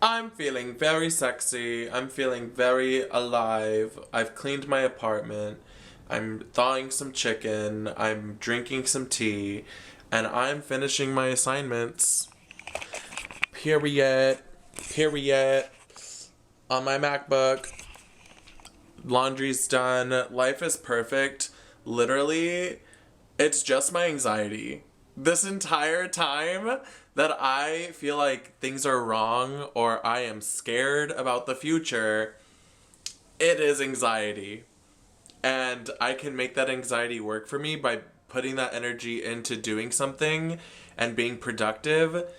I'm feeling very sexy. I'm feeling very alive. I've cleaned my apartment. I'm thawing some chicken. I'm drinking some tea. And I'm finishing my assignments. Period. Period. On my MacBook. Laundry's done. Life is perfect. Literally, it's just my anxiety. This entire time that I feel like things are wrong or I am scared about the future, it is anxiety. And I can make that anxiety work for me by putting that energy into doing something and being productive.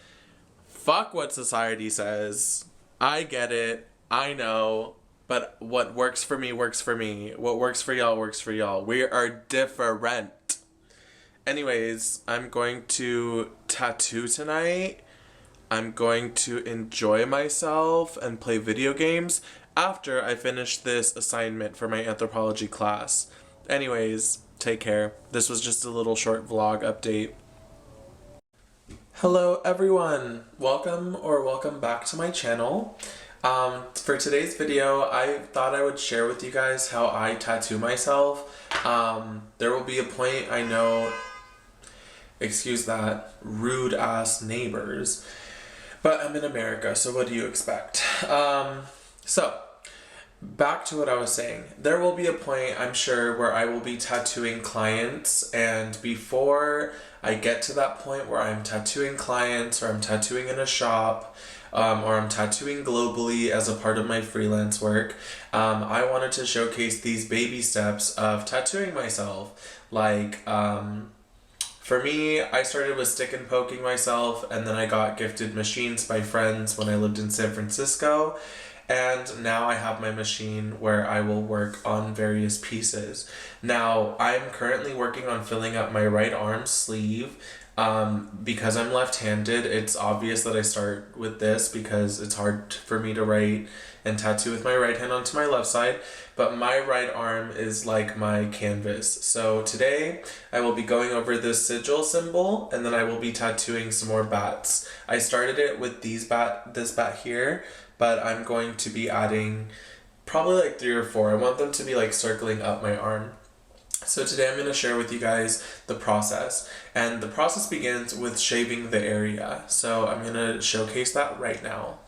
Fuck what society says. I get it. I know. But what works for me works for me. What works for y'all works for y'all. We are different. Anyways, I'm going to tattoo tonight. I'm going to enjoy myself and play video games after I finish this assignment for my anthropology class. Anyways, take care. This was just a little short vlog update. Hello everyone! Welcome back to my channel. For today's video, I thought I would share with you guys how I tattoo myself. There will be a point, I know, excuse that, rude ass neighbors, but I'm in America, so what do you expect? So, back to what I was saying. There will be a point, I'm sure, where I will be tattooing clients, and before I get to that point where I'm tattooing clients, or I'm tattooing in a shop, or I'm tattooing globally as a part of my freelance work, I wanted to showcase these baby steps of tattooing myself. Like, for me, I started with stick and poking myself, and then I got gifted machines by friends when I lived in San Francisco. And now I have my machine where I will work on various pieces. Now, I'm currently working on filling up my right arm sleeve. Because I'm left-handed, it's obvious that I start with this because it's hard for me to write and tattoo with my right hand onto my left side, but my right arm is like my canvas. So today I will be going over this sigil symbol, and then I will be tattooing some more bats. I started it with this bat here, but I'm going to be adding probably like 3 or 4. I want them to be like circling up my arm. So today I'm going to share with you guys the process, and the process begins with shaving the area. So I'm going to showcase that right now.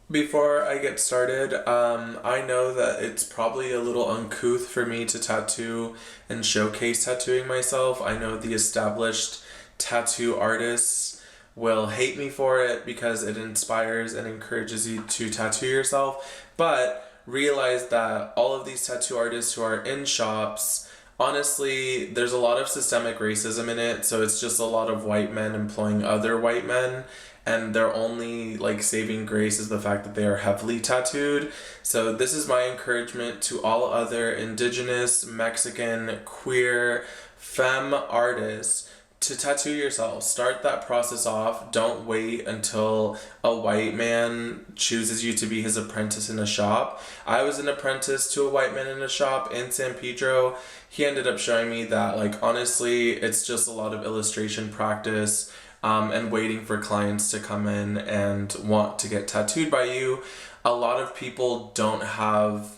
Before I get started, I know that it's probably a little uncouth for me to tattoo and showcase tattooing myself. I know the established tattoo artists will hate me for it because it inspires and encourages you to tattoo yourself, but realize that all of these tattoo artists who are in shops, honestly, there's a lot of systemic racism in it, so it's just a lot of white men employing other white men, and their only like saving grace is the fact that they are heavily tattooed. So this is my encouragement to all other indigenous, Mexican, queer, femme artists to tattoo yourself. Start that process off. Don't wait until a white man chooses you to be his apprentice in a shop. I was an apprentice to a white man in a shop in San Pedro. He ended up showing me that, like, honestly, it's just a lot of illustration practice and waiting for clients to come in and want to get tattooed by you. A lot of people don't have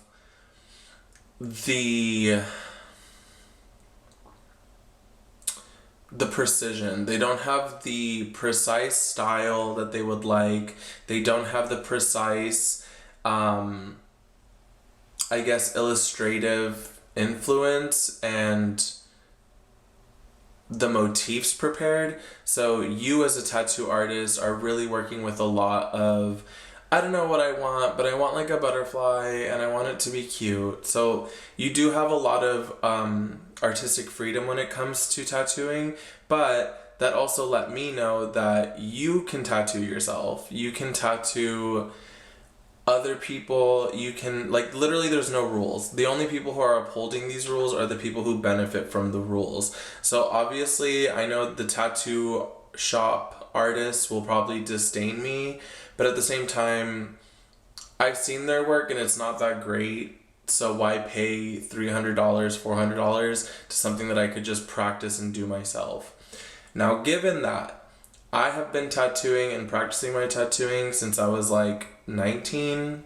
the precision. They don't have the precise style that they would like. They don't have the precise, I guess, illustrative influence and the motifs prepared. So you as a tattoo artist are really working with a lot of, I don't know what I want, but I want like a butterfly and I want it to be cute. So you do have a lot of artistic freedom when it comes to tattooing, but that also let me know that you can tattoo yourself. You can tattoo other people. You can, like, literally there's no rules. The only people who are upholding these rules are the people who benefit from the rules. So obviously I know the tattoo shop artists will probably disdain me, but at the same time, I've seen their work and it's not that great. So why pay $300, $400 to something that I could just practice and do myself? Now, given that, I have been tattooing and practicing my tattooing since I was like 19.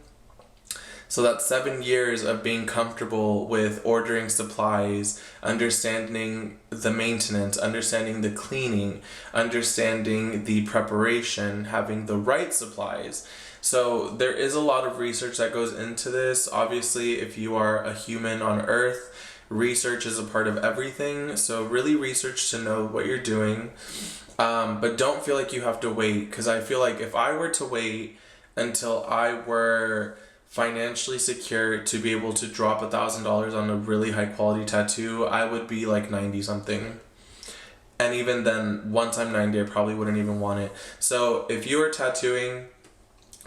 So that's 7 years of being comfortable with ordering supplies, understanding the maintenance, understanding the cleaning, understanding the preparation, having the right supplies. So there is a lot of research that goes into this. Obviously, if you are a human on Earth, research is a part of everything. So really research to know what you're doing. But don't feel like you have to wait, because I feel like if I were to wait until I were financially secure to be able to drop $1,000 on a really high quality tattoo, I would be like 90 something. And even then, once I'm 90, I probably wouldn't even want it. So if you are tattooing,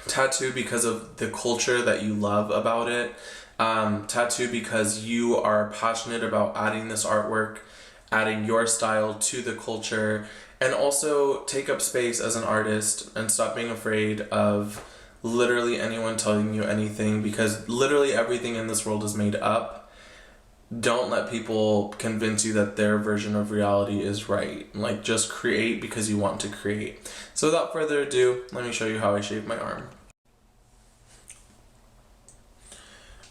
tattoo because of the culture that you love about it. Tattoo because you are passionate about adding this artwork, adding your style to the culture, and also take up space as an artist and stop being afraid of literally anyone telling you anything, because literally everything in this world is made up. Don't let people convince you that their version of reality is right. Like, just create because you want to create. So without further ado, let me show you how I shave my arm.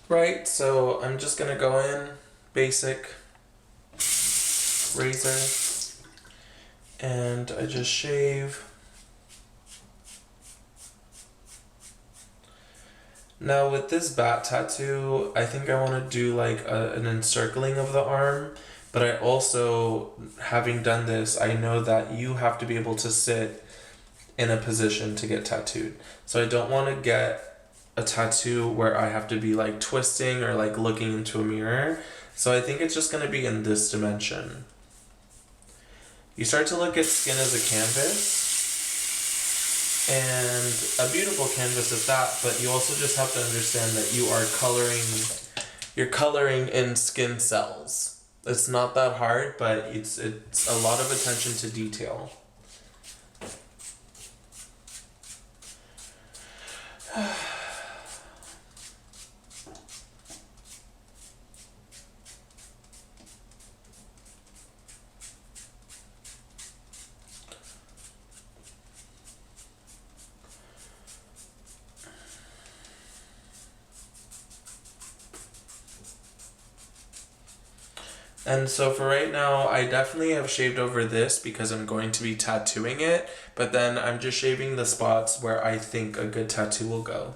Right, so I'm just gonna go in, basic, razor, and I just shave. Now with this bat tattoo, I think I want to do like an encircling of the arm, but I also, having done this, I know that you have to be able to sit in a position to get tattooed. So I don't want to get a tattoo where I have to be like twisting or like looking into a mirror. So I think it's just going to be in this dimension. You start to look at skin as a canvas. And a beautiful canvas at that, but you also just have to understand that you're coloring in skin cells. It's not that hard, but it's a lot of attention to detail. And so for right now, I definitely have shaved over this because I'm going to be tattooing it, but then I'm just shaving the spots where I think a good tattoo will go.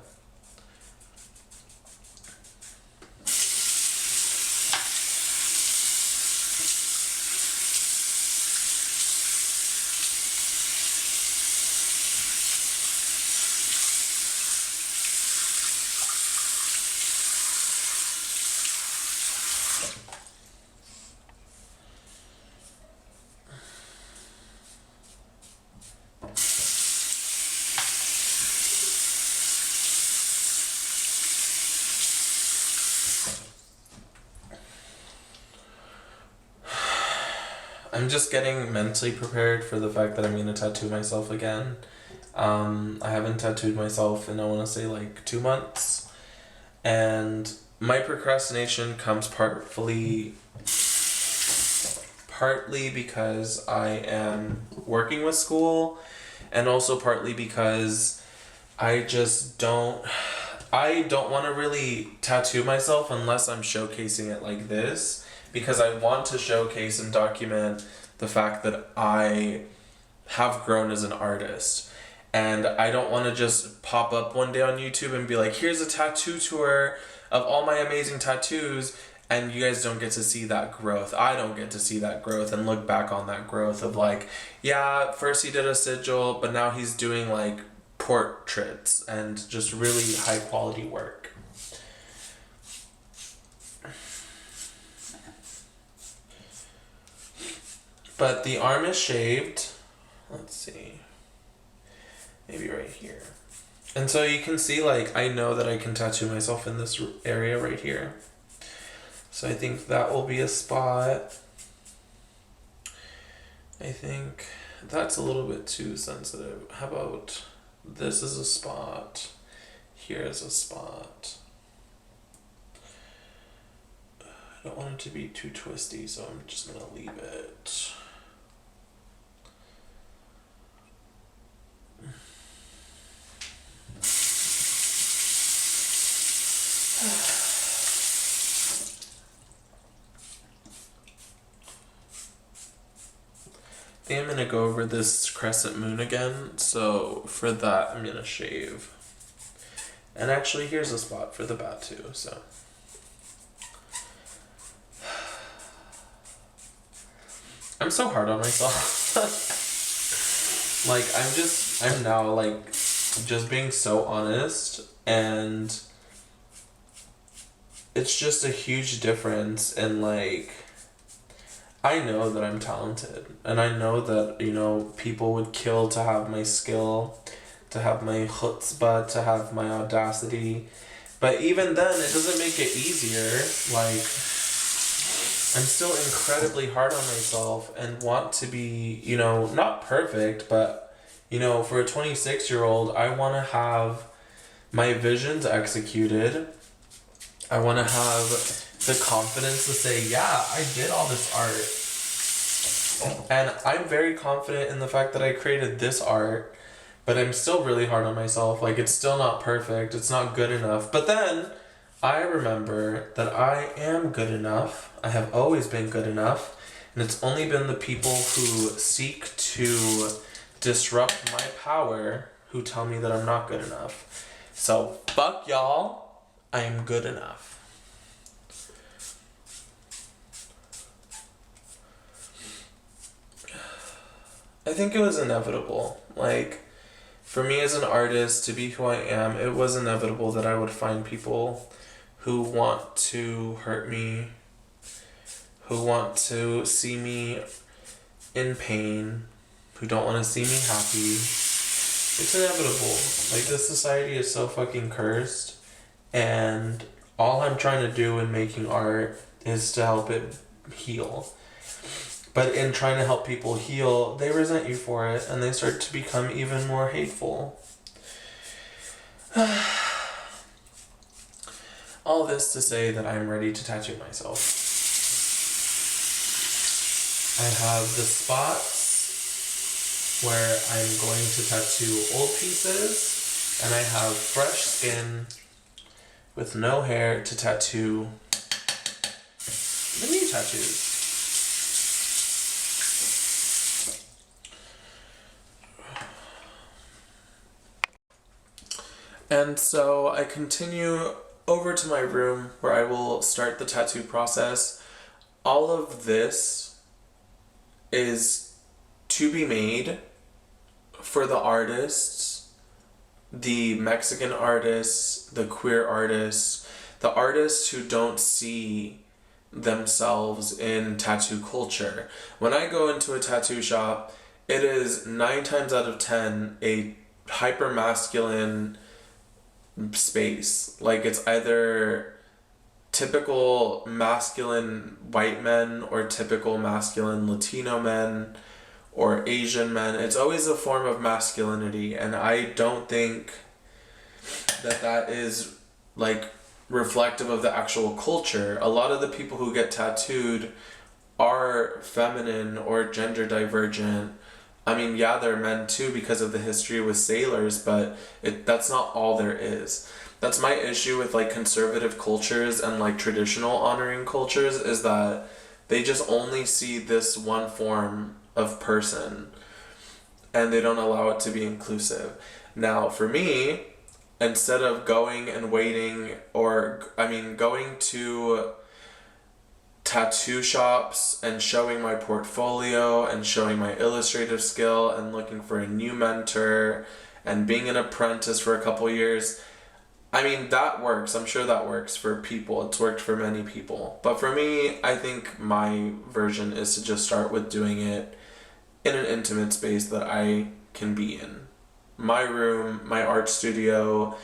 I'm just getting mentally prepared for the fact that I'm going to tattoo myself again. I haven't tattooed myself in, I want to say, like 2 months. And my procrastination comes partly because I am working with school, and also partly because I don't want to really tattoo myself unless I'm showcasing it like this, because I want to showcase and document the fact that I have grown as an artist. And I don't want to just pop up one day on YouTube and be like, here's a tattoo tour of all my amazing tattoos, and you guys don't get to see that growth. I don't get to see that growth and look back on that growth of like, yeah, first he did a sigil, but now he's doing like portraits and just really high quality work. But the arm is shaved. Let's see. Maybe right here. And so you can see, like, I know that I can tattoo myself in this area right here. So I think that will be a spot. I think that's a little bit too sensitive. How about this is a spot. Here is a spot. I don't want it to be too twisty, so I'm just going to leave it. gonna go over this crescent moon again, so for that I'm gonna shave. And actually, here's a spot for the bat too, so. I'm so hard on myself. Like, I'm now, like, just being so honest, and it's just a huge difference in, like, I know that I'm talented, and I know that, you know, people would kill to have my skill, to have my chutzpah, to have my audacity, but even then, it doesn't make it easier. Like, I'm still incredibly hard on myself and want to be, you know, not perfect, but, you know, for a 26-year-old, I want to have my visions executed. I want to have the confidence to say, yeah, I did all this art. And I'm very confident in the fact that I created this art, but I'm still really hard on myself. Like, it's still not perfect. It's not good enough. But then I remember that I am good enough. I have always been good enough. And it's only been the people who seek to disrupt my power who tell me that I'm not good enough. So, fuck y'all. I am good enough. I think it was inevitable. Like, for me as an artist to be who I am, it was inevitable that I would find people who want to hurt me, who want to see me in pain, who don't want to see me happy. It's inevitable. Like, this society is so fucking cursed, and all I'm trying to do in making art is to help it heal. But in trying to help people heal, they resent you for it, and they start to become even more hateful. All this to say that I'm ready to tattoo myself. I have the spots where I'm going to tattoo old pieces, and I have fresh skin with no hair to tattoo the new tattoos. And so I continue over to my room where I will start the tattoo process. All of this is to be made for the artists, the Mexican artists, the queer artists, the artists who don't see themselves in tattoo culture. When I go into a tattoo shop, it is 9 times out of 10 a hyper-masculine space. Like, it's either typical masculine white men or typical masculine Latino men or Asian men. It's always a form of masculinity, and I don't think that that is, like, reflective of the actual culture. A lot of the people who get tattooed are feminine or gender divergent. I mean, yeah, they're men too because of the history with sailors, but that's not all there is. That's my issue with, like, conservative cultures and, like, traditional honoring cultures, is that they just only see this one form of person and they don't allow it to be inclusive. Now, for me, instead of going and waiting, going to tattoo shops and showing my portfolio and showing my illustrative skill and looking for a new mentor and being an apprentice for a couple years, I mean, that works. I'm sure that works for people. It's worked for many people. But for me, I think my version is to just start with doing it in an intimate space that I can be in. My room, my art studio,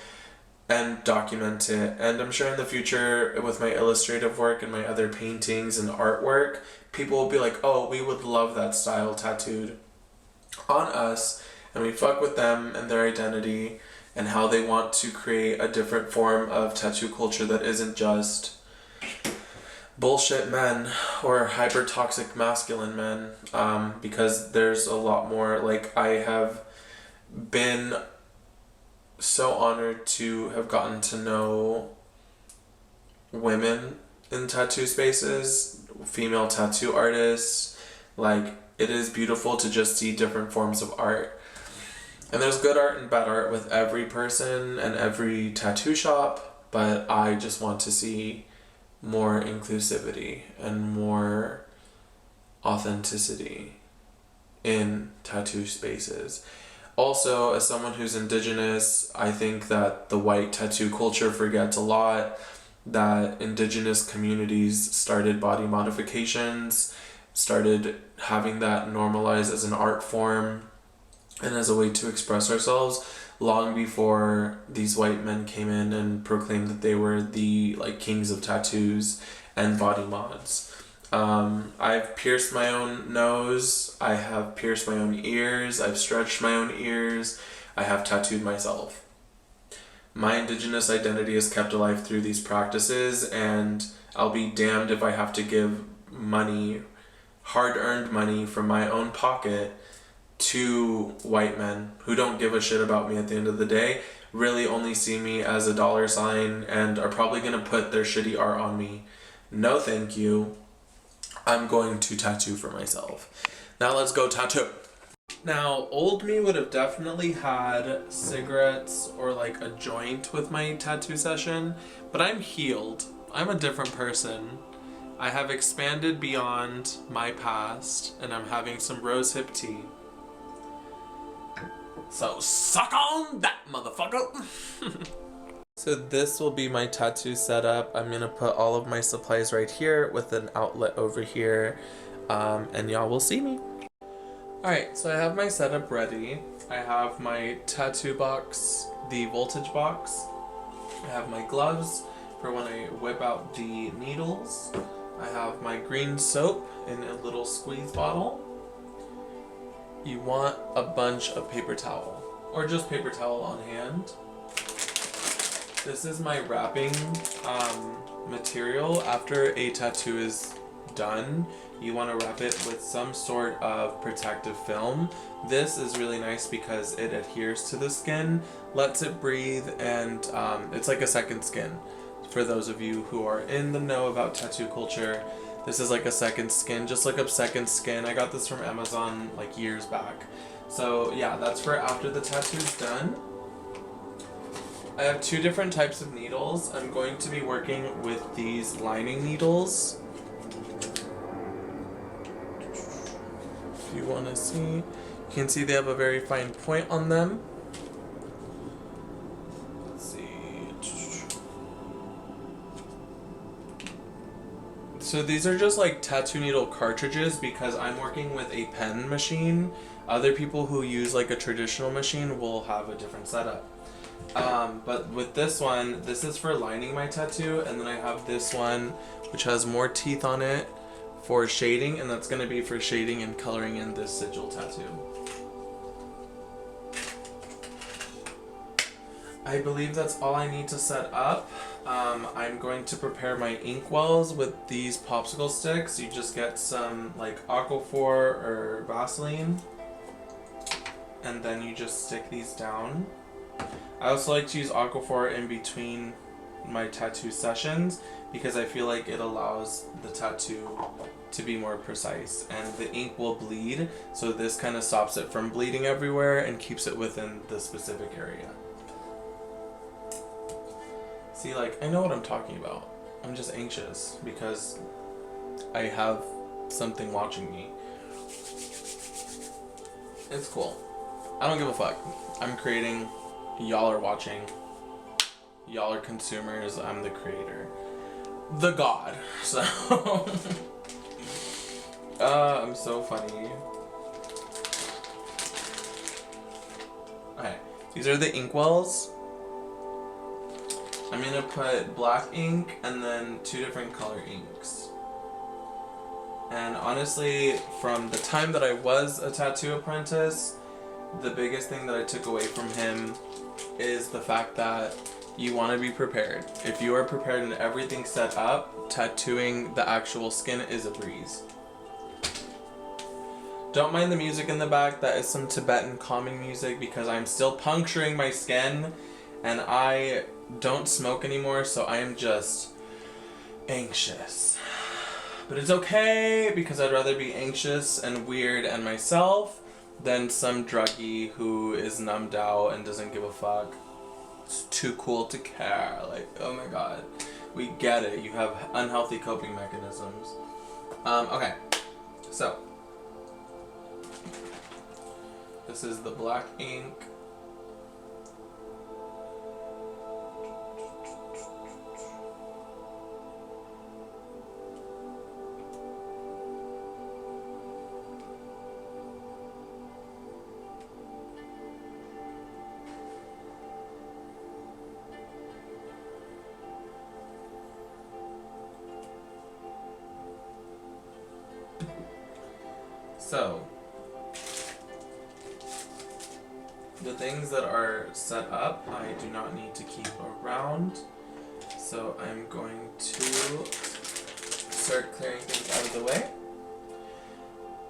and document it. And I'm sure in the future, with my illustrative work and my other paintings and artwork, people will be like, oh, we would love that style tattooed on us. And we fuck with them and their identity and how they want to create a different form of tattoo culture that isn't just bullshit men or hyper toxic masculine men, because there's a lot more. Like, I have been so honored to have gotten to know women in tattoo spaces, female tattoo artists, like it is beautiful to just see different forms of art. And there's good art and bad art with every person and every tattoo shop, but I just want to see more inclusivity and more authenticity in tattoo spaces. Also, as someone who's indigenous, I think that the white tattoo culture forgets a lot that indigenous communities started body modifications, started having that normalized as an art form and as a way to express ourselves long before these white men came in and proclaimed that they were the like kings of tattoos and body mods. I've pierced my own nose, I have pierced my own ears, I've stretched my own ears, I have tattooed myself. My indigenous identity is kept alive through these practices, and I'll be damned if I have to give money, hard-earned money from my own pocket to white men who don't give a shit about me at the end of the day, really only see me as a dollar sign, and are probably gonna put their shitty art on me. No thank you. I'm going to tattoo for myself. Now let's go tattoo. Now, old me would have definitely had cigarettes or like a joint with my tattoo session, but I'm healed. I'm a different person. I have expanded beyond my past, and I'm having some rosehip tea. So suck on that, motherfucker! So this will be my tattoo setup. I'm gonna put all of my supplies right here with an outlet over here, and y'all will see me. Alright, so I have my setup ready. I have my tattoo box, the voltage box. I have my gloves for when I whip out the needles. I have my green soap in a little squeeze bottle. You want a bunch of paper towel, or just paper towel on hand. This is my wrapping material. After a tattoo is done, you want to wrap it with some sort of protective film. This is really nice because it adheres to the skin, lets it breathe, and it's like a second skin. For those of you who are in the know about tattoo culture, this is like a second skin. Just look up second skin. I got this from Amazon like years back. So yeah, that's for after the tattoo's done. I have two different types of needles. I'm going to be working with these lining needles. If you want to see, you can see they have a very fine point on them. Let's see. So these are just like tattoo needle cartridges because I'm working with a pen machine. Other people who use like a traditional machine will have a different setup. But with this one, this is for lining my tattoo, and then I have this one which has more teeth on it for shading, and that's going to be for shading and coloring in this sigil tattoo. I believe that's all I need to set up. I'm going to prepare my ink wells with these popsicle sticks. You just get some like Aquaphor or Vaseline, and then you just stick these down. I also like to use Aquaphor in between my tattoo sessions because I feel like it allows the tattoo to be more precise, and the ink will bleed, so this kind of stops it from bleeding everywhere and keeps it within the specific area. See, like, I know what I'm talking about. I'm just anxious because I have something watching me. It's cool. I don't give a fuck. I'm creating. Y'all are watching. Y'all are consumers. I'm the creator. The god. So I'm so funny. Alright. These are the inkwells. I'm gonna put black ink and then two different color inks. And honestly, from the time that I was a tattoo apprentice, the biggest thing that I took away from him is the fact that you want to be prepared. If you are prepared and everything's set up, tattooing the actual skin is a breeze. Don't mind the music in the back. That is some Tibetan calming music because I'm still puncturing my skin and I don't smoke anymore, so I am just anxious. But it's okay, because I'd rather be anxious and weird and myself than some druggie who is numbed out and doesn't give a fuck. It's too cool to care. Like, oh my god. We get it. You have unhealthy coping mechanisms. Okay. So. This is the black ink. So, the things that are set up, I do not need to keep around. So I'm going to start clearing things out of the way.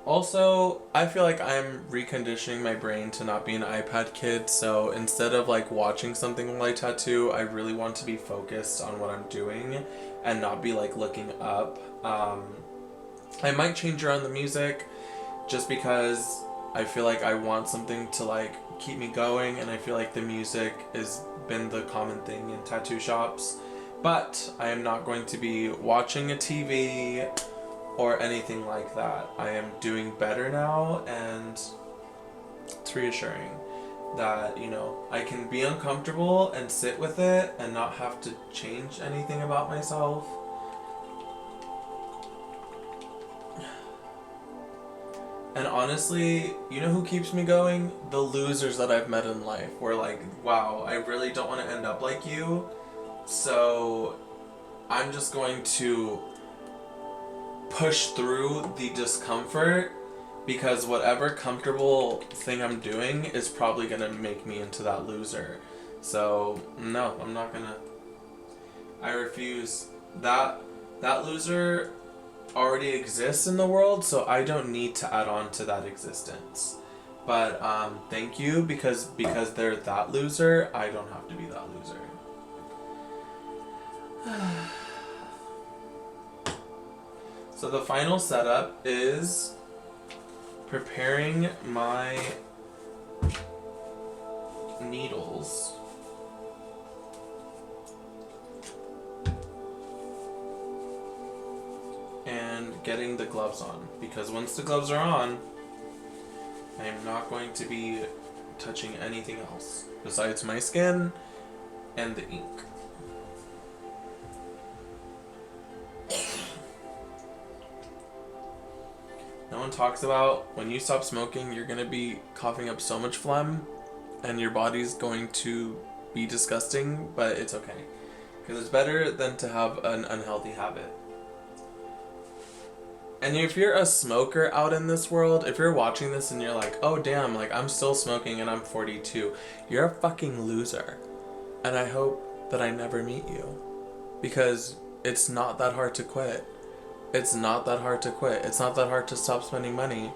Also, I feel like I'm reconditioning my brain to not be an iPad kid, so instead of like watching something while I tattoo, I really want to be focused on what I'm doing and not be like looking up. I might change around the music just because I feel like I want something to like keep me going, and I feel like the music has been the common thing in tattoo shops. But I am not going to be watching a TV or anything like that. I am doing better now, and it's reassuring that, you know, I can be uncomfortable and sit with it and not have to change anything about myself. And honestly, you know who keeps me going? The losers that I've met in life. Where like, wow, I really don't want to end up like you. So I'm just going to push through the discomfort, because whatever comfortable thing I'm doing is probably going to make me into that loser. So no, I'm not going to. I refuse. That loser already exists in the world, so I don't need to add on to that existence. But thank you, because they're that loser, I don't have to be that loser. So the final setup is preparing my needles. And getting the gloves on, because once the gloves are on, I am not going to be touching anything else besides my skin and the ink. No one talks about when you stop smoking, you're going to be coughing up so much phlegm and your body's going to be disgusting, but it's okay, because it's better than to have an unhealthy habit. And if you're a smoker out in this world, if you're watching this and you're like, oh damn, like I'm still smoking and I'm 42, you're a fucking loser. And I hope that I never meet you, because it's not that hard to quit. It's not that hard to quit. It's not that hard to stop spending money.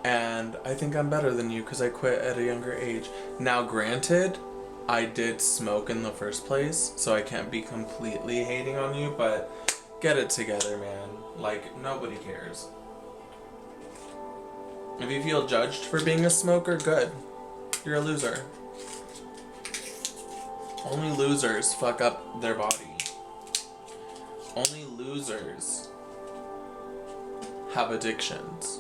And I think I'm better than you because I quit at a younger age. Now granted, I did smoke in the first place, so I can't be completely hating on you, but get it together, man. Like, nobody cares. If you feel judged for being a smoker, good. You're a loser. Only losers fuck up their body. Only losers have addictions.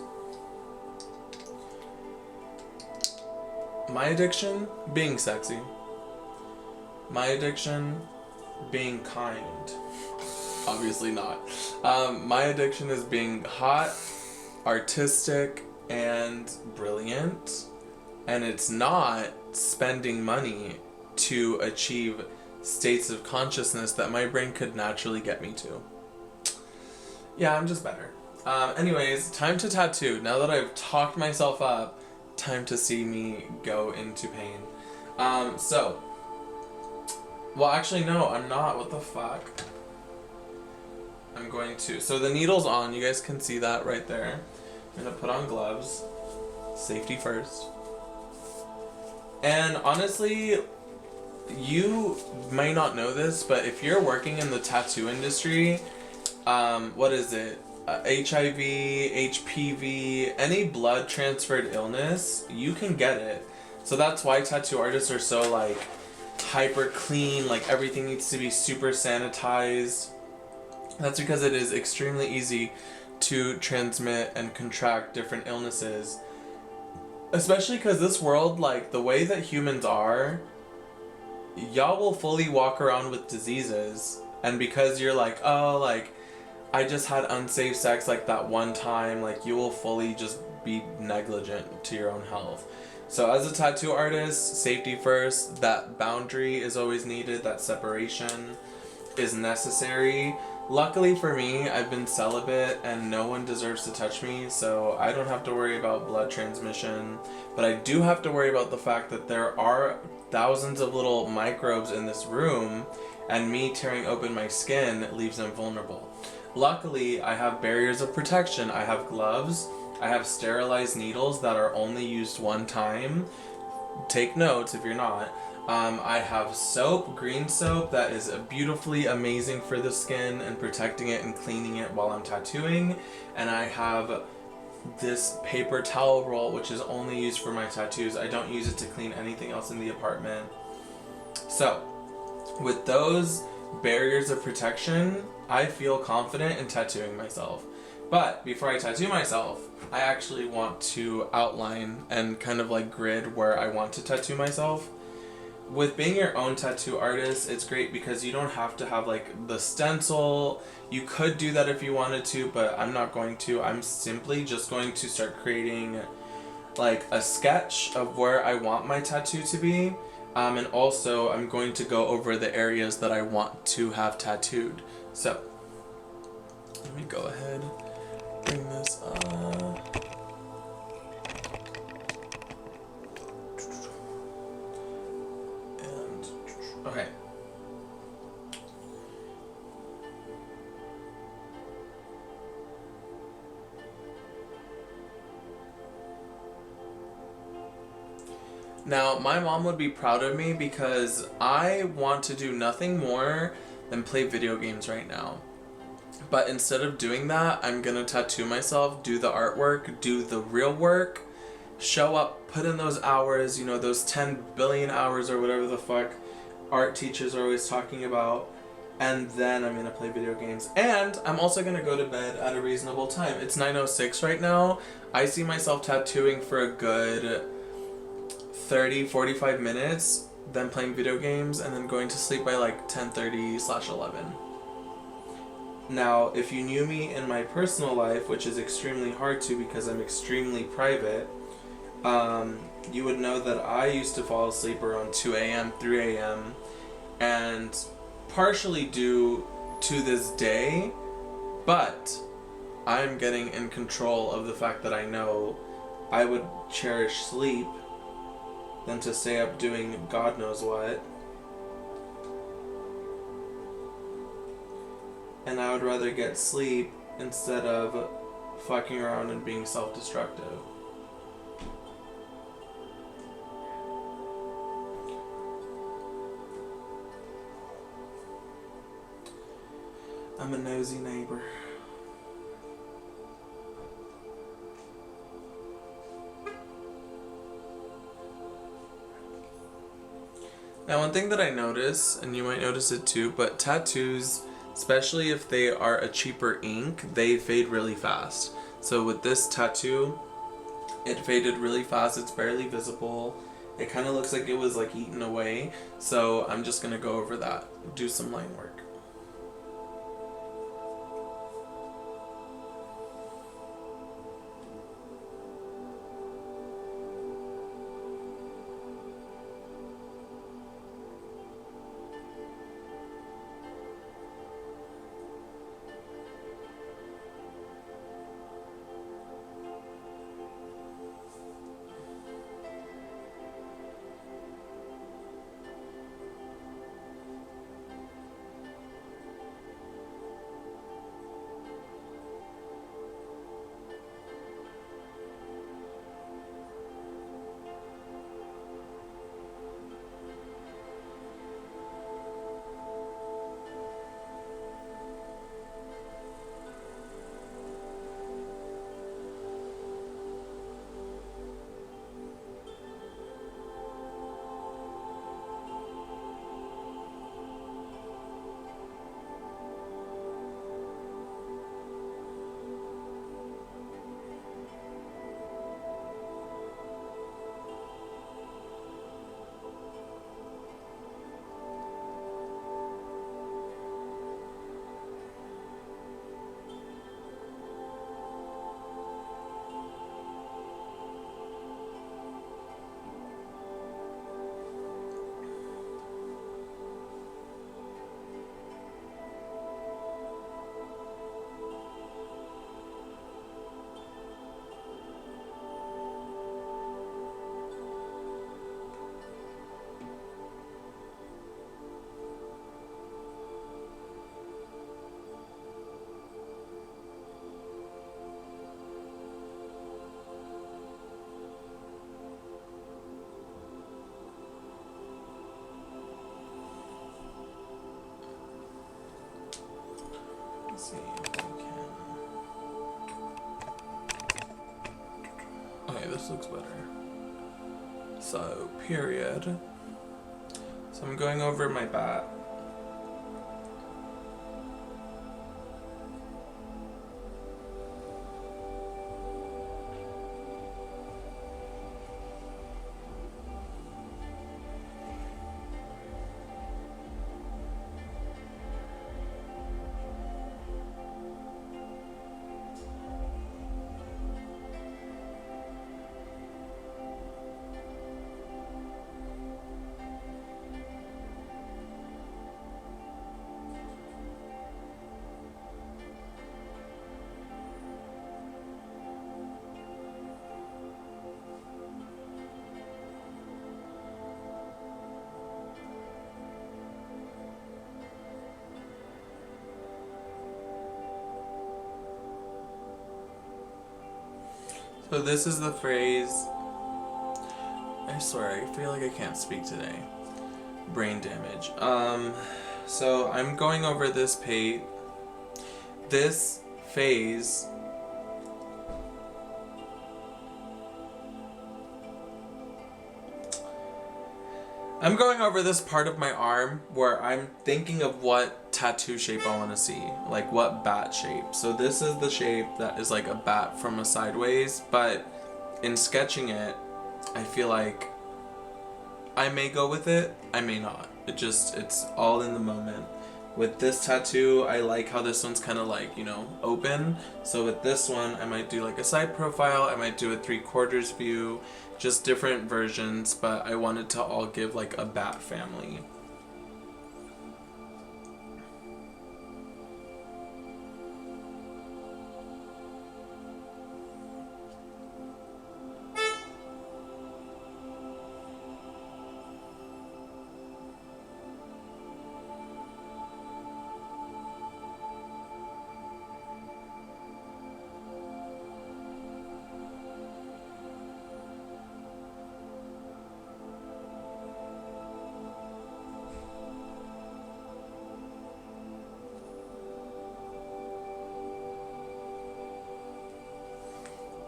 My addiction? Being sexy. My addiction? Being kind. Obviously not. My addiction is being hot, artistic, and brilliant. And it's not spending money to achieve states of consciousness that my brain could naturally get me to. Yeah, I'm just better. Anyways, time to tattoo. Now that I've talked myself up, time to see me go into pain. Well, actually, no, I'm not. What the fuck? I'm going to... So the needle's on. You guys can see that right there. I'm going to put on gloves. Safety first. And honestly, you may not know this, but if you're working in the tattoo industry, what is it? HIV, HPV, any blood transferred illness, you can get it. So that's why tattoo artists are so like hyper clean, like everything needs to be super sanitized. That's because it is extremely easy to transmit and contract different illnesses. Especially because this world, like the way that humans are, y'all will fully walk around with diseases. And because you're like, oh, like, I just had unsafe sex like that one time, like you will fully just be negligent to your own health. So as a tattoo artist, safety first, that boundary is always needed, that separation is necessary. Luckily for me, I've been celibate and no one deserves to touch me, so I don't have to worry about blood transmission. But I do have to worry about the fact that there are thousands of little microbes in this room, and me tearing open my skin leaves them vulnerable. Luckily, I have barriers of protection. I have gloves, I have sterilized needles that are only used one time. Take notes if you're not. I have soap, green soap, that is beautifully amazing for the skin and protecting it and cleaning it while I'm tattooing. And I have this paper towel roll, which is only used for my tattoos. I don't use it to clean anything else in the apartment. So, with those barriers of protection, I feel confident in tattooing myself. But before I tattoo myself, I actually want to outline and kind of like grid where I want to tattoo myself. With being your own tattoo artist, it's great because you don't have to have like the stencil. You could do that if you wanted to, but I'm not going to. I'm simply just going to start creating like a sketch of where I want my tattoo to be. And also I'm going to go over the areas that I want to have tattooed. So let me go ahead, bring this up. Okay. Now, my mom would be proud of me because I want to do nothing more than play video games right now. But instead of doing that, I'm gonna tattoo myself, do the artwork, do the real work, show up, put in those hours, you know, those 10 billion hours or whatever the fuck art teachers are always talking about, and then I'm gonna play video games. And I'm also gonna go to bed at a reasonable time. It's 9:06 right now. I see myself tattooing for a good 30-45 minutes, then playing video games, and then going to sleep by like 10:30/11. Now, if you knew me in my personal life, which is extremely hard to because I'm extremely private, you would know that I used to fall asleep around 2 a.m., 3 a.m., and partially due to this day, but I'm getting in control of the fact that I know I would cherish sleep than to stay up doing God knows what. And I would rather get sleep instead of fucking around and being self-destructive. I'm a nosy neighbor. Now, one thing that I notice, and you might notice it too, but tattoos, especially if they are a cheaper ink, they fade really fast. So with this tattoo, it faded really fast. It's barely visible. It kind of looks like it was like eaten away. So I'm just gonna go over that, do some line work. Okay, this looks better. So, period. So I'm going over my bat. So this is the phrase, I swear, I feel like I can't speak today. Brain damage. So I'm going over this phase. I'm going over this part of my arm where I'm thinking of what tattoo shape I want to see, like what bat shape. So this is the shape that is like a bat from a sideways, but in sketching it, I feel like I may go with it, I may not. It's all in the moment. With this tattoo, I like how this one's kind of like, you know, open. So with this one, I might do like a side profile, I might do a 3/4 view, just different versions, but I wanted to all give like a bat family.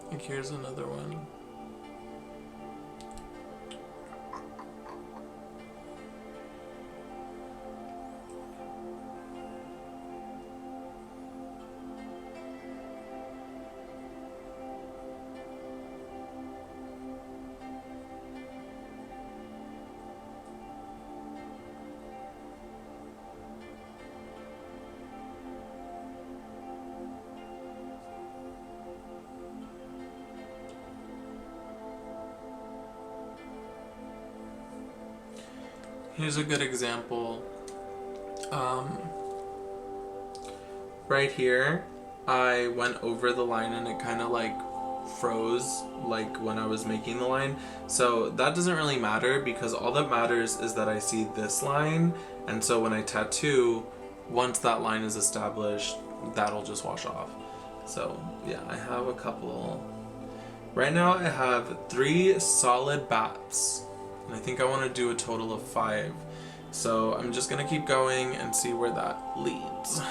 Like here's another one. Here's a good example. Right here, I went over the line and it kind of like froze like when I was making the line. So that doesn't really matter because all that matters is that I see this line, and so when I tattoo, once that line is established, that'll just wash off. So yeah, I have a couple. Right now I have 3 solid bats. And I think I want to do a total of 5. So I'm just going to keep going and see where that leads.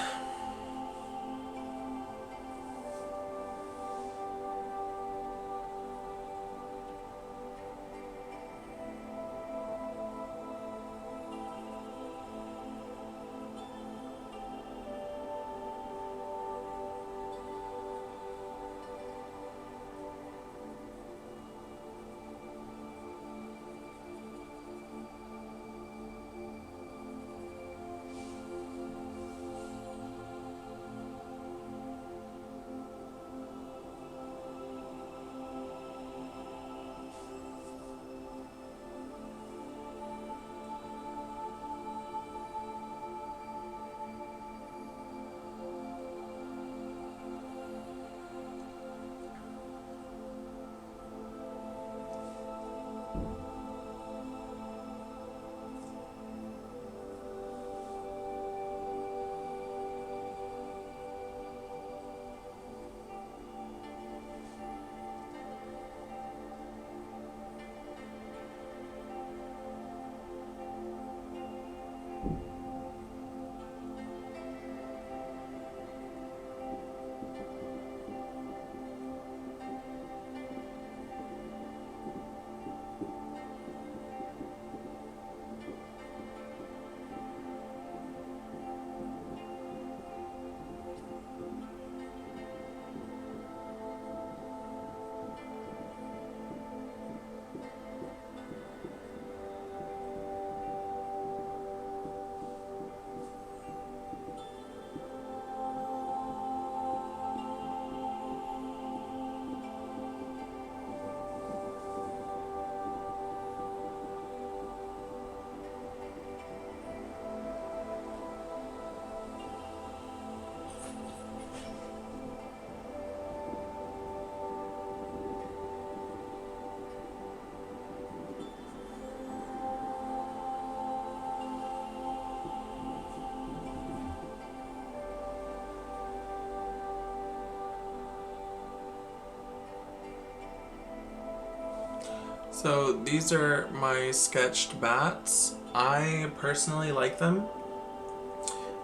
So these are my sketched bats. I personally like them.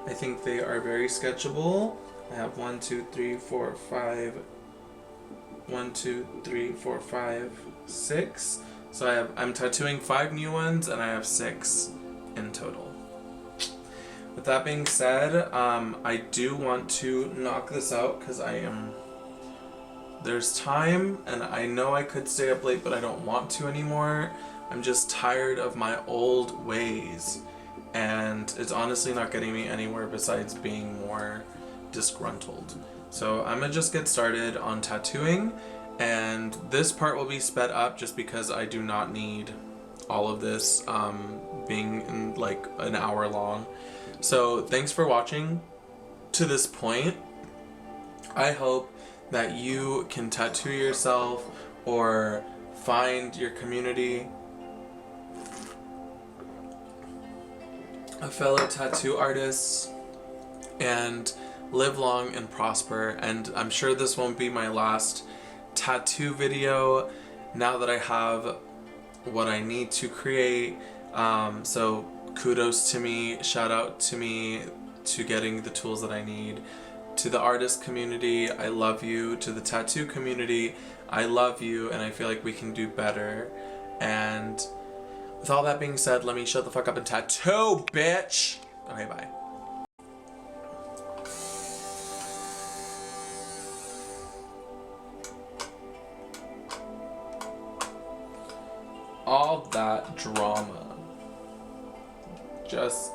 I think they are very sketchable. I have 1, 2, 3, 4, 5. 1, 2, 3, 4, 5, 6. So I'm tattooing 5 new ones, and I have 6 in total. With that being said, I do want to knock this out because there's time, and I know I could stay up late, but I don't want to anymore. I'm just tired of my old ways, and it's honestly not getting me anywhere besides being more disgruntled. So I'm gonna just get started on tattooing, and this part will be sped up just because I do not need all of this being in like an hour long. So thanks for watching to this point. I hope that you can tattoo yourself or find your community, a fellow tattoo artists, and live long and prosper. And I'm sure this won't be my last tattoo video now that I have what I need to create. So kudos to me, shout out to me to getting the tools that I need. To the artist community, I love you. To the tattoo community, I love you, and I feel like we can do better. And with all that being said, let me shut the fuck up and tattoo, bitch! Okay, bye. All that drama. Just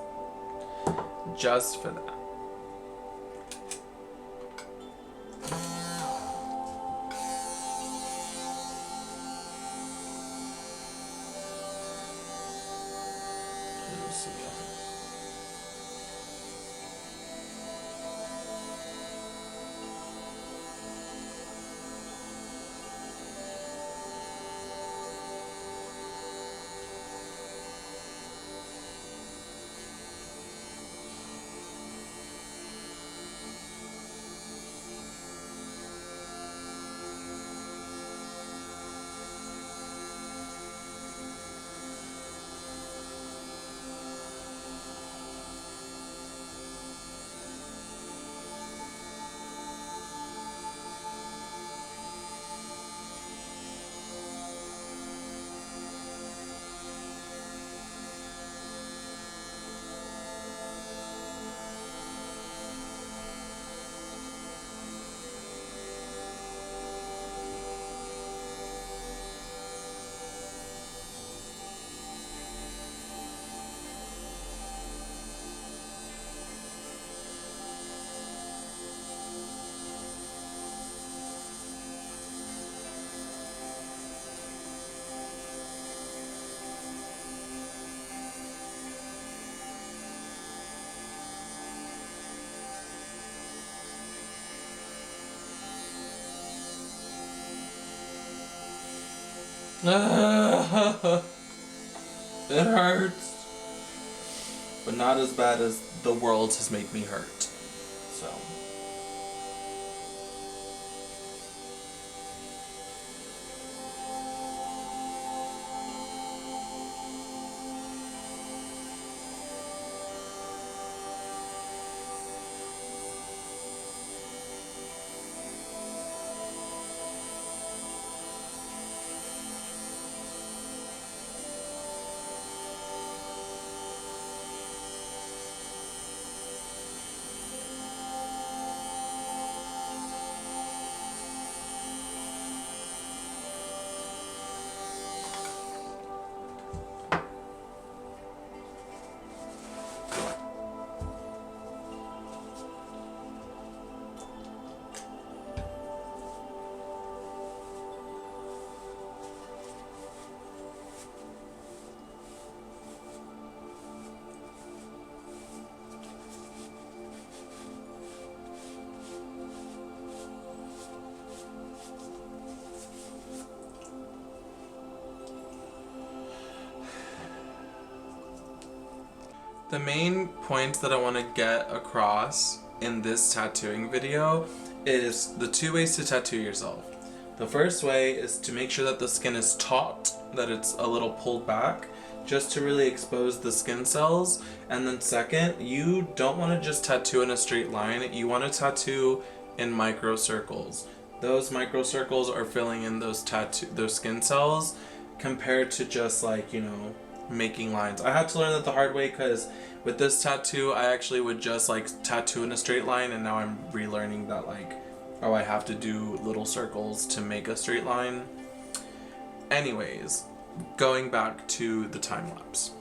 for that. It hurts, but not as bad as the world has made me hurt. So. The main point that I want to get across in this tattooing video is the 2 ways to tattoo yourself. The first way is to make sure that the skin is taut that it's a little pulled back, just to really expose the skin cells. And then second, you don't want to just tattoo in a straight line, you want to tattoo in micro circles. Those micro circles are filling in those skin cells, compared to just like, you know, making lines. I had to learn that the hard way, because with this tattoo I actually would just like tattoo in a straight line, and now I'm relearning that like, oh, I have to do little circles to make a straight line. Anyways, going back to the time lapse.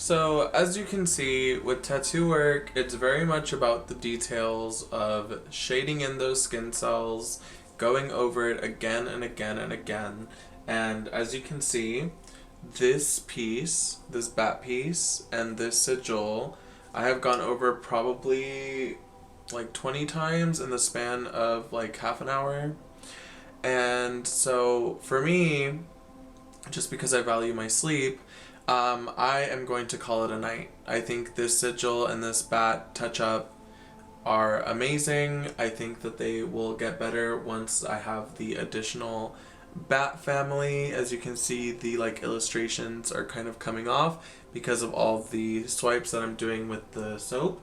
So, as you can see, with tattoo work, it's very much about the details of shading in those skin cells going over it again and again and again. And as you can see, this piece, this bat piece, and this sigil, I have gone over probably like 20 times in the span of like half an hour. And so for me, just because I value my sleep, I am going to call it a night. I think this sigil and this bat touch up are amazing. I think that they will get better once I have the additional bat family. As you can see, the like illustrations are kind of coming off because of all the swipes that I'm doing with the soap.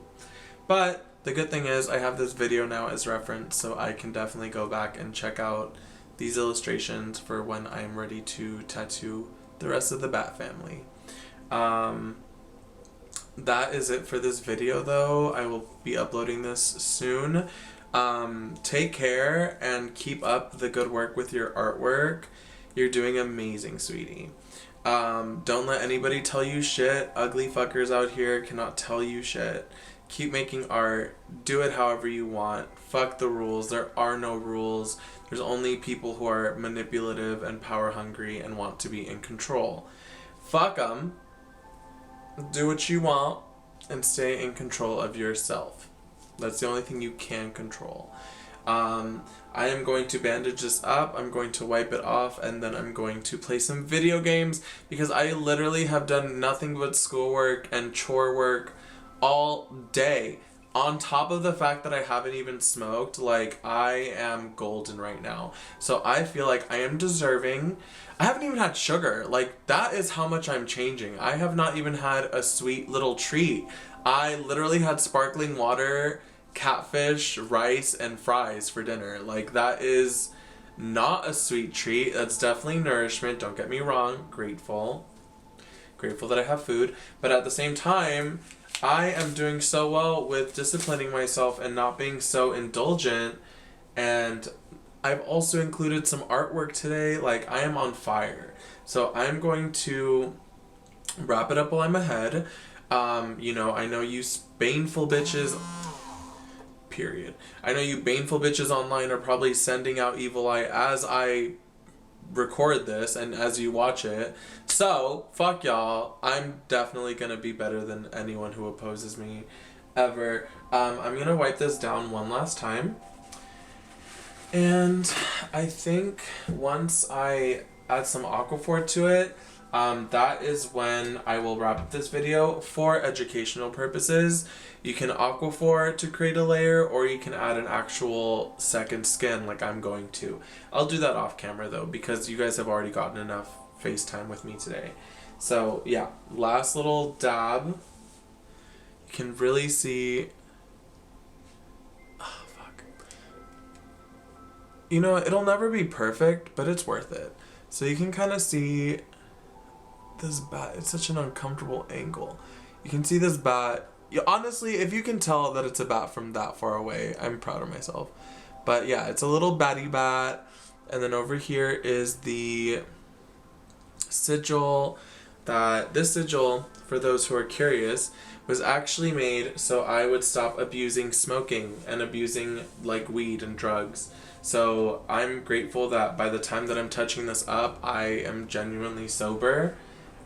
But the good thing is I have this video now as reference, so I can definitely go back and check out these illustrations for when I'm ready to tattoo the rest of the bat family. That is it for this video though. I will be uploading this soon. Take care and keep up the good work with your artwork. You're doing amazing, sweetie. Don't let anybody tell you shit. Ugly fuckers out here cannot tell you shit. Keep making art. Do it however you want. Fuck the rules. There are no rules. There's only people who are manipulative and power hungry and want to be in control. Fuck them. Do what you want and stay in control of yourself. That's the only thing you can control. I am going to bandage this up, I'm going to wipe it off, and then I'm going to play some video games because I literally have done nothing but schoolwork and chore work all day. On top of the fact that I haven't even smoked, like, I am golden right now. So I feel like I am deserving. I haven't even had sugar. Like, that is how much I'm changing. I have not even had a sweet little treat. I literally had sparkling water, catfish, rice, and fries for dinner. Like, that is not a sweet treat. That's definitely nourishment. Don't get me wrong. Grateful. Grateful that I have food. But at the same time, I am doing so well with disciplining myself and not being so indulgent. And I've also included some artwork today. Like, I am on fire. So I'm going to wrap it up while I'm ahead. You know, I know you baneful bitches... Period. I know you baneful bitches online are probably sending out evil eye as I record this and as you watch it. So, fuck y'all. I'm definitely gonna be better than anyone who opposes me ever. I'm gonna wipe this down one last time. And I think once I add some Aquaphor to it, that is when I will wrap up this video for educational purposes. You can Aquaphor to create a layer, or you can add an actual second skin like I'm going to. I'll do that off camera though, because you guys have already gotten enough FaceTime with me today. So yeah, last little dab. You can really see... Oh, fuck. You know, it'll never be perfect, but it's worth it. So you can kind of see this bat. It's such an uncomfortable angle. You can see this bat. Honestly, if you can tell that it's a bat from that far away, I'm proud of myself. But yeah, it's a little batty bat. And then over here is the sigil. This sigil, for those who are curious, was actually made so I would stop abusing smoking and abusing like weed and drugs. So I'm grateful that by the time that I'm touching this up, I am genuinely sober.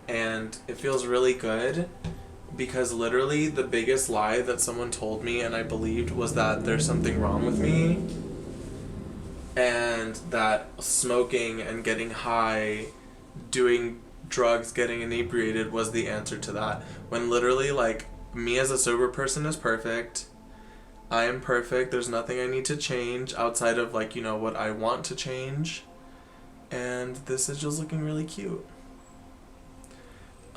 And it feels really good. Because literally the biggest lie that someone told me and I believed was that there's something wrong with me, and that smoking and getting high, doing drugs, getting inebriated was the answer to that. When literally, like, me as a sober person is perfect. I am perfect. There's nothing I need to change outside of, like, you know, what I want to change. And this is just looking really cute.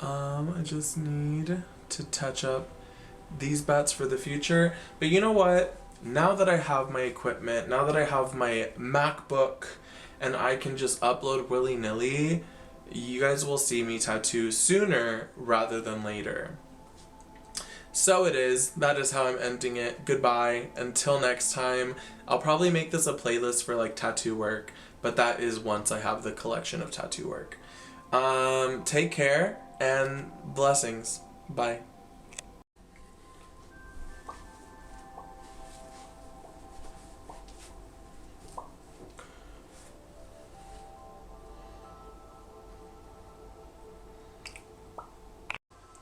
I just need to touch up these bats for the future. But you know what? Now that I have my equipment, now that I have my MacBook, and I can just upload willy-nilly, you guys will see me tattoo sooner rather than later. So it is. That is how I'm ending it. Goodbye. Until next time. I'll probably make this a playlist for like tattoo work, but that is once I have the collection of tattoo work. Take care and blessings. Bye.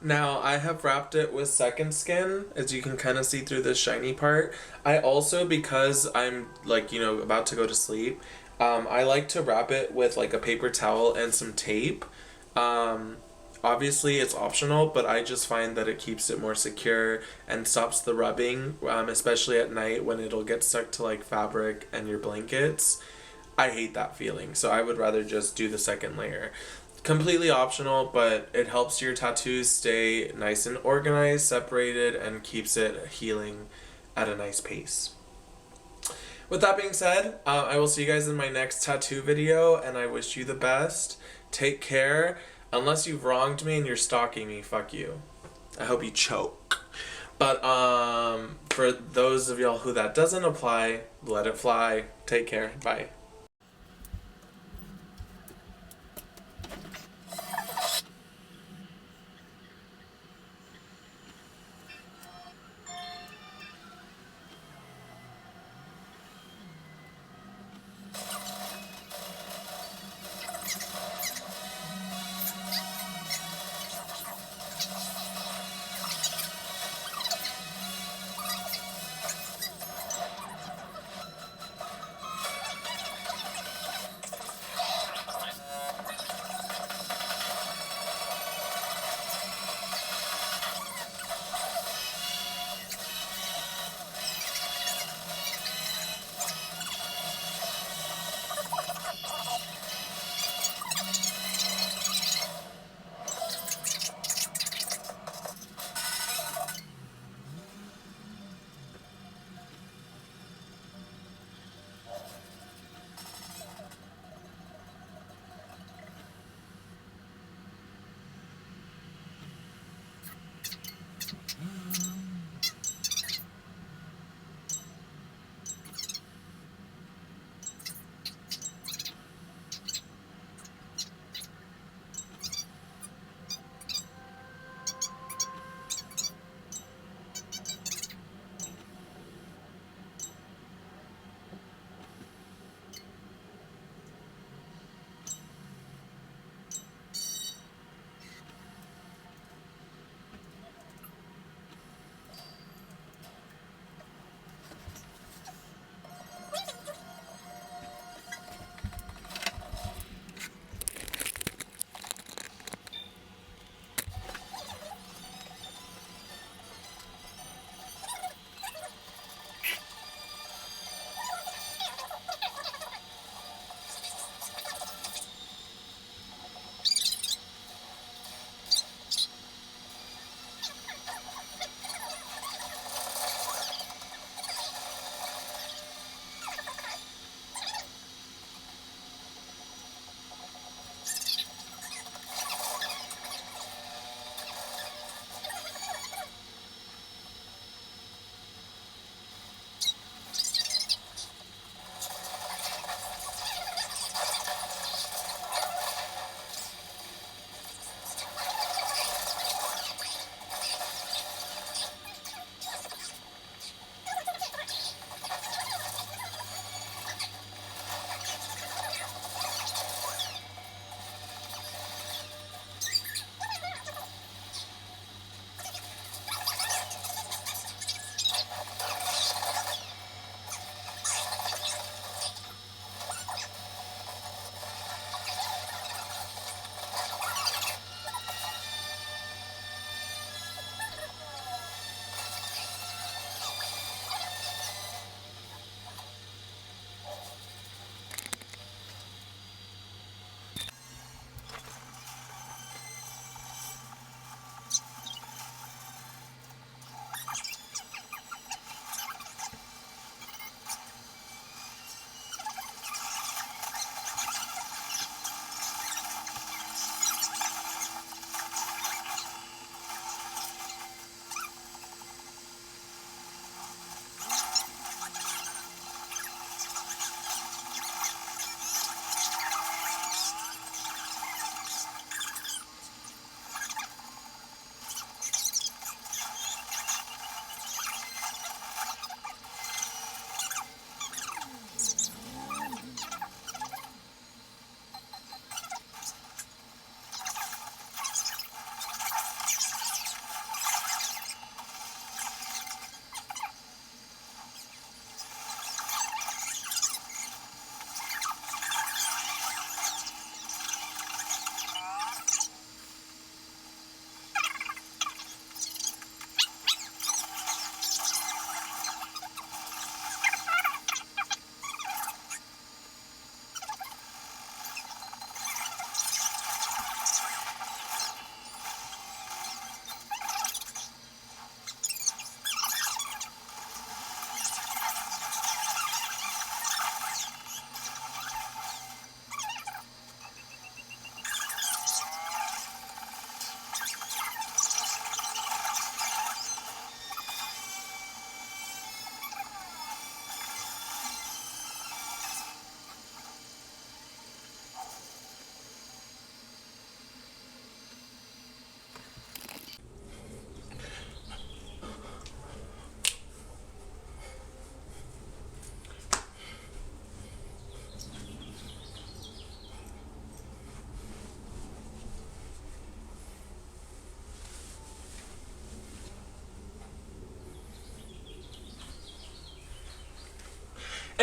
Now, I have wrapped it with second skin, as you can kind of see through this shiny part. I also, because I'm like, about to go to sleep, I like to wrap it with like a paper towel and some tape. Um, Obviously, it's optional, but I just find that it keeps it more secure and stops the rubbing, especially at night when it'll get stuck to like fabric and your blankets. I hate that feeling, so I would rather just do the second layer. Completely optional, but it helps your tattoos stay nice and organized, separated, and keeps it healing at a nice pace. With that being said, I will see you guys in my next tattoo video, and I wish you the best. Take care. Unless you've wronged me and you're stalking me, fuck you. I hope you choke. But for those of y'all who that doesn't apply, let it fly. Take care. Bye.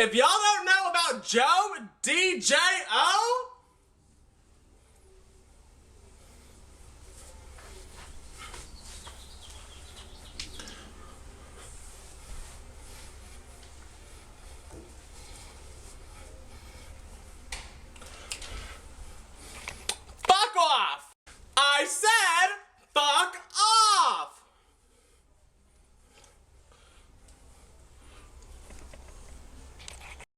If y'all don't know about Joe DJO,